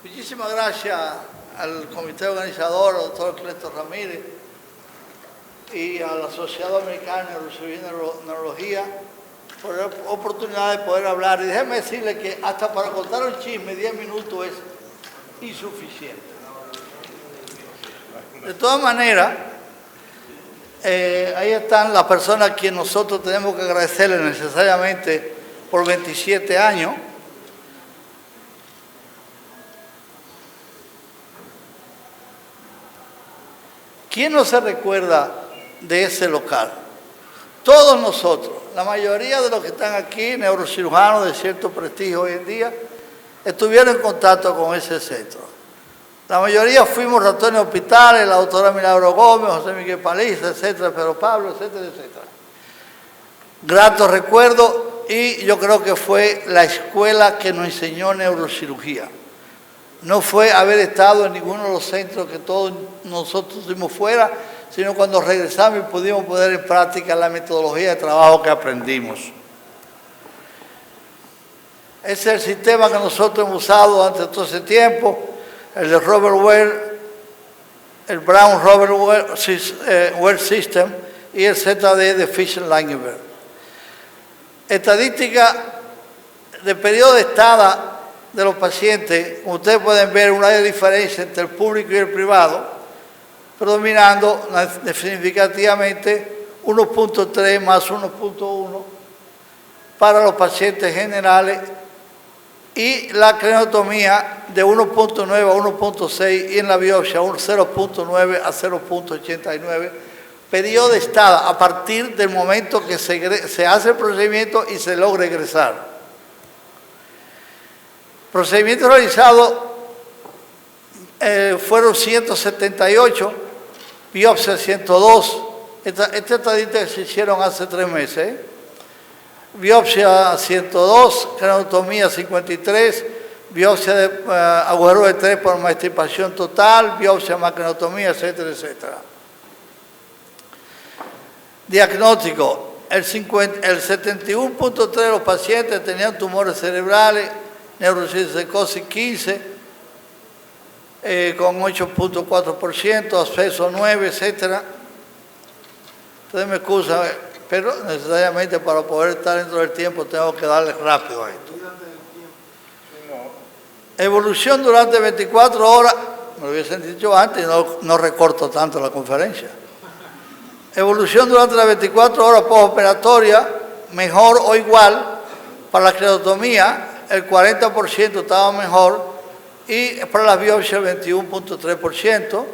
Muchísimas gracias al comité organizador, al doctor Cleto Ramírez, y a la Sociedad Dominicana de Neurocirugía y Neurología por la oportunidad de poder hablar. Y déjeme decirle que hasta para contar un chisme, 10 minutos es insuficiente. De todas maneras, ahí están las personas a quienes nosotros tenemos que agradecerles necesariamente por 27 años. ¿Quién no se recuerda de ese local? Todos nosotros, la mayoría de los que están aquí, neurocirujanos de cierto prestigio hoy en día, estuvieron en contacto con ese centro. La mayoría fuimos ratones de hospitales, la doctora Milagro Gómez, José Miguel Paliza, etcétera, Pedro Pablo, etcétera, etcétera. Gratos recuerdos, y yo creo que fue la escuela que nos enseñó neurocirugía. No fue haber estado en ninguno de los centros que todos nosotros estuvimos fuera, sino cuando regresamos y pudimos poner en práctica la metodología de trabajo que aprendimos. Ese es el sistema que nosotros hemos usado durante todo ese tiempo, el de Robert Ware, el Brown Robert Ware System y el ZD de Fisher-Langenberg. Estadística de periodo de estada de los pacientes, como ustedes pueden ver, una diferencia entre el público y el privado, predominando significativamente 1.3 más 1.1 para los pacientes generales y la craniotomía de 1.9 a 1.6 y en la biopsia 0.9 a 0.89, periodo de estada a partir del momento que se hace el procedimiento y se logra egresar. Procedimientos realizados fueron 178, biopsia 102. Esta estadística se hicieron hace 3 meses. Biopsia 102, craniotomía 53, biopsia de agujero de 3 por mastipación total, biopsia más craniotomía, etcétera, etcétera. Diagnóstico: el 71.3 de los pacientes tenían tumores cerebrales, neurocistosis 15, con 8.4%, acceso 9, etc. Ustedes me excusan, pero necesariamente para poder estar dentro del tiempo tengo que darle rápido a esto. Evolución durante 24 horas, me lo hubiesen dicho antes, no recorto tanto la conferencia. Evolución durante las 24 horas postoperatoria, mejor o igual para la craniotomía. El 40% estaba mejor y para las biopsias el 21.3%.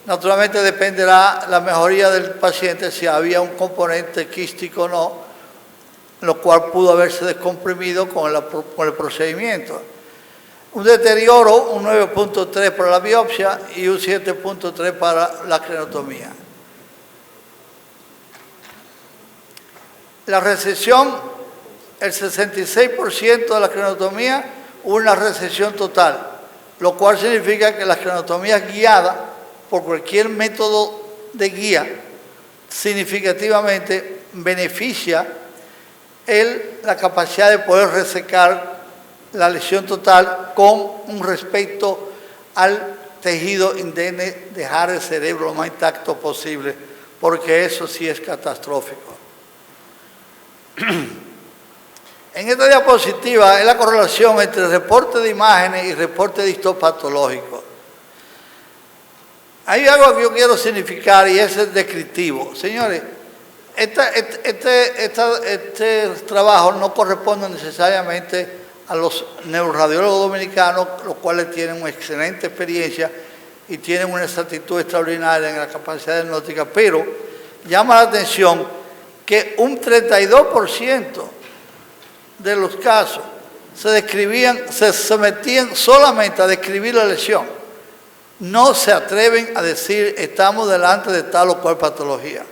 Naturalmente dependerá la mejoría del paciente si había un componente quístico o no, lo cual pudo haberse descomprimido con el procedimiento. Un deterioro, un 9.3 para la biopsia y un 7.3 para la craniotomía. La resección, el 66% de la craniotomía, una resección total, lo cual significa que las craniotomías guiadas por cualquier método de guía significativamente beneficia la capacidad de poder resecar la lesión total con un respecto al tejido indemne, dejar el cerebro lo más intacto posible, porque eso sí es catastrófico. En esta diapositiva es la correlación entre el reporte de imágenes y reporte de histopatológico. Hay algo que yo quiero significar y es el descriptivo. Señores, este trabajo no corresponde necesariamente a los neuroradiólogos dominicanos, los cuales tienen una excelente experiencia y tienen una exactitud extraordinaria en la capacidad diagnóstica, pero llama la atención que un 32% de los casos se sometían solamente a describir la lesión. No se atreven a decir estamos delante de tal o cual patología.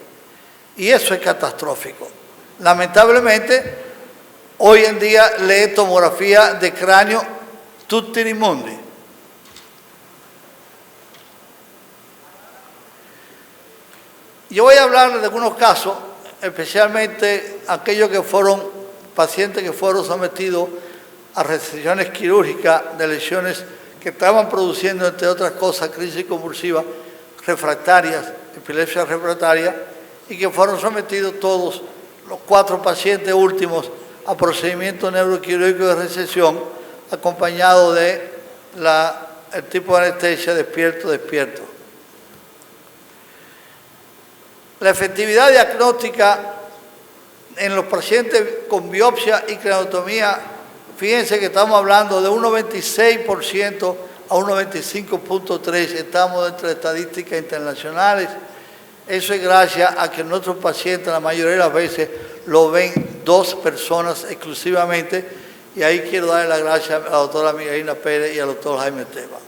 Y eso es catastrófico. Lamentablemente, hoy en día lee tomografía de cráneo tutti mundi. Yo voy a hablar de algunos casos, especialmente aquellos que fueron pacientes que fueron sometidos a resecciones quirúrgicas de lesiones que estaban produciendo, entre otras cosas, crisis convulsivas refractarias, epilepsia refractaria, y que fueron sometidos todos los 4 pacientes últimos a procedimiento neuroquirúrgico de recesión, acompañado de el tipo de anestesia despierto. La efectividad diagnóstica en los pacientes con biopsia y craniotomía, fíjense que estamos hablando de un 96% a un 95.3%, estamos entre estadísticas internacionales. Eso es gracias a que nuestros pacientes la mayoría de las veces lo ven 2 personas exclusivamente, y ahí quiero darle las gracias a la doctora Miguelina Pérez y al doctor Jaime Esteban.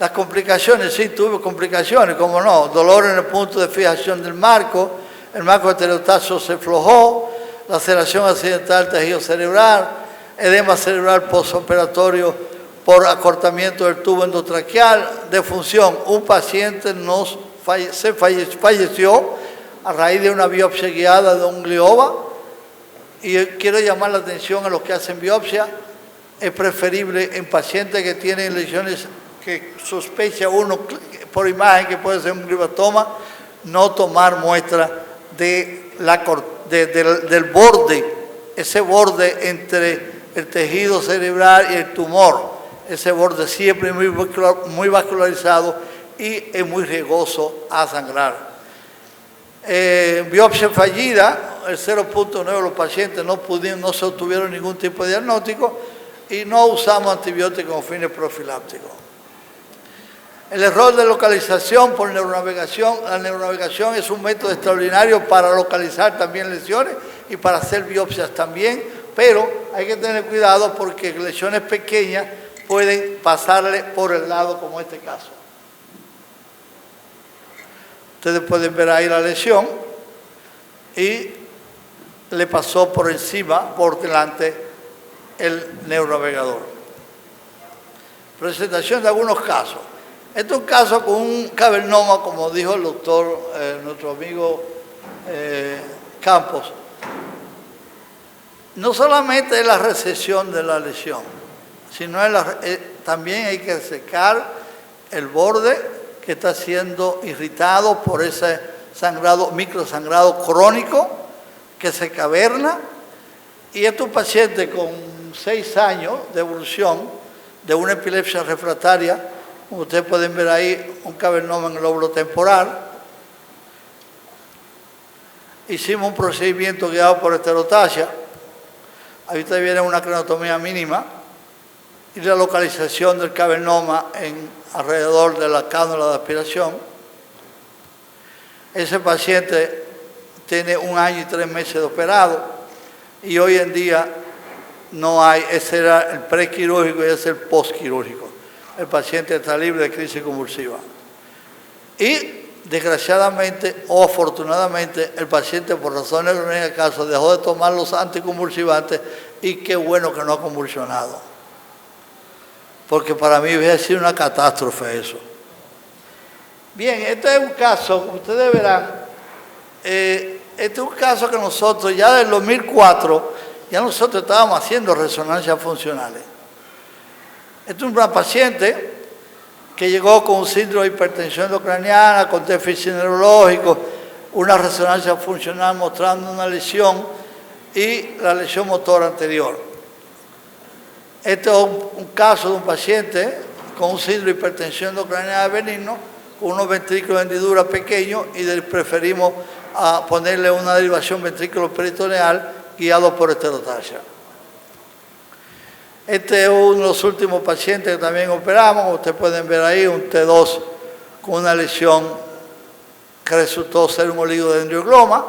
Las complicaciones, sí, tuve complicaciones, como no, dolor en el punto de fijación del marco, el marco estereotaxo se aflojó, laceración accidental del tejido cerebral, edema cerebral postoperatorio por acortamiento del tubo endotraqueal, defunción. Un paciente falleció a raíz de una biopsia guiada de un glioma, y quiero llamar la atención a los que hacen biopsia. Es preferible en pacientes que tienen lesiones que sospecha uno por imagen que puede ser un glioblastoma, no tomar muestra del borde, ese borde entre el tejido cerebral y el tumor. Ese borde siempre muy vascularizado y es muy riesgoso a sangrar. Biopsia fallida, el 0.9 de los pacientes no se obtuvieron ningún tipo de diagnóstico, y no usamos antibióticos con fines profilácticos. El error de localización por neuronavegación. La neuronavegación es un método extraordinario para localizar también lesiones y para hacer biopsias también, pero hay que tener cuidado porque lesiones pequeñas pueden pasarle por el lado, como este caso. Ustedes pueden ver ahí la lesión y le pasó por encima, por delante, el neuronavegador. Presentación de algunos casos. Este es un caso con un cavernoma, como dijo el doctor, nuestro amigo Campos. No solamente es la recesión de la lesión, sino también hay que secar el borde que está siendo irritado por ese sangrado, microsangrado crónico que se caverna. Y este es un paciente con 6 años de evolución de una epilepsia refractaria. Como ustedes pueden ver ahí, un cavernoma en el lóbulo temporal. Hicimos un procedimiento guiado por esterotaxia. Ahorita viene una craniotomía mínima y la localización del cavernoma alrededor de la cánula de aspiración. Ese paciente tiene 1 año y 3 meses de operado, y hoy en día no hay, ese era el prequirúrgico y ese es el postquirúrgico. El paciente está libre de crisis convulsiva. Y desgraciadamente o afortunadamente el paciente, por razones en el caso, dejó de tomar los anticonvulsivantes, y qué bueno que no ha convulsionado, porque para mí hubiera sido una catástrofe eso. Bien, este es un caso, como ustedes verán, este es un caso que nosotros ya del 2004, ya nosotros estábamos haciendo resonancias funcionales. Este es una paciente que llegó con un síndrome de hipertensión endocraniana, con déficit neurológico, una resonancia funcional mostrando una lesión y la lesión motora anterior. Este es un caso de un paciente con un síndrome de hipertensión endocraniana benigno, con unos ventrículos de hendidura pequeños, y preferimos ponerle una derivación ventrículo-peritoneal guiado por esterotaxia. Este es uno de los últimos pacientes que también operamos. Como ustedes pueden ver ahí, un T2 con una lesión que resultó ser un oligodendrogloma,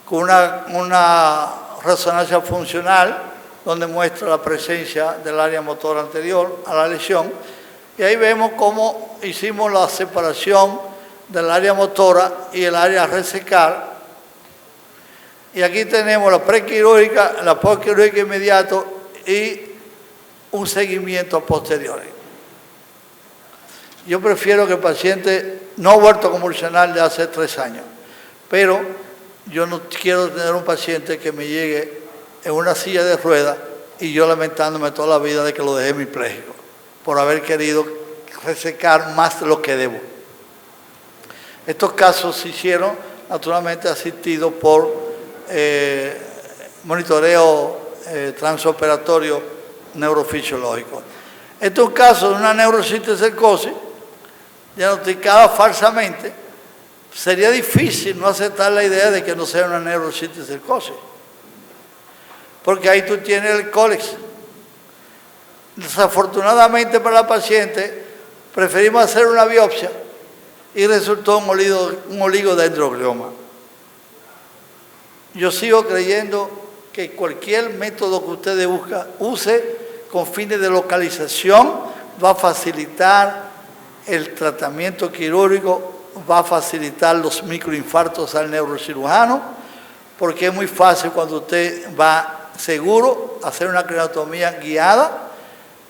con una resonancia funcional donde muestra la presencia del área motora anterior a la lesión. Y ahí vemos cómo hicimos la separación del área motora y el área resecar. Y aquí tenemos la prequirúrgica, la postquirúrgica inmediato y un seguimiento posterior. Yo prefiero que el paciente no ha vuelto a convulsionar de hace 3 años, pero yo no quiero tener un paciente que me llegue en una silla de ruedas y yo lamentándome toda la vida de que lo dejé hemipléjico, por haber querido resecar más de lo que debo. Estos casos se hicieron naturalmente asistidos por monitoreo transoperatorio neurofisiológico. Este es un caso de una neurocisticercosis diagnosticada falsamente. Sería difícil no aceptar la idea de que no sea una neurocisticercosis, porque ahí tú tienes el cólex. Desafortunadamente para la paciente, preferimos hacer una biopsia y resultó un oligodendroglioma. Yo sigo creyendo que cualquier método que usted use con fines de localización va a facilitar el tratamiento quirúrgico, va a facilitar los microinfartos al neurocirujano, porque es muy fácil cuando usted va seguro a hacer una craniotomía guiada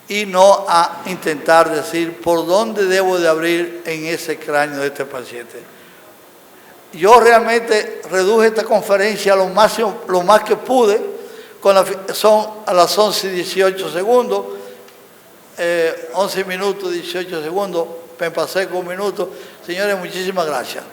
y no a intentar decir por dónde debo de abrir en ese cráneo de este paciente. Yo realmente reduje esta conferencia lo más que pude, son a las 11:18, 11 minutos 18 segundos, me pasé con un minuto. Señores, muchísimas gracias.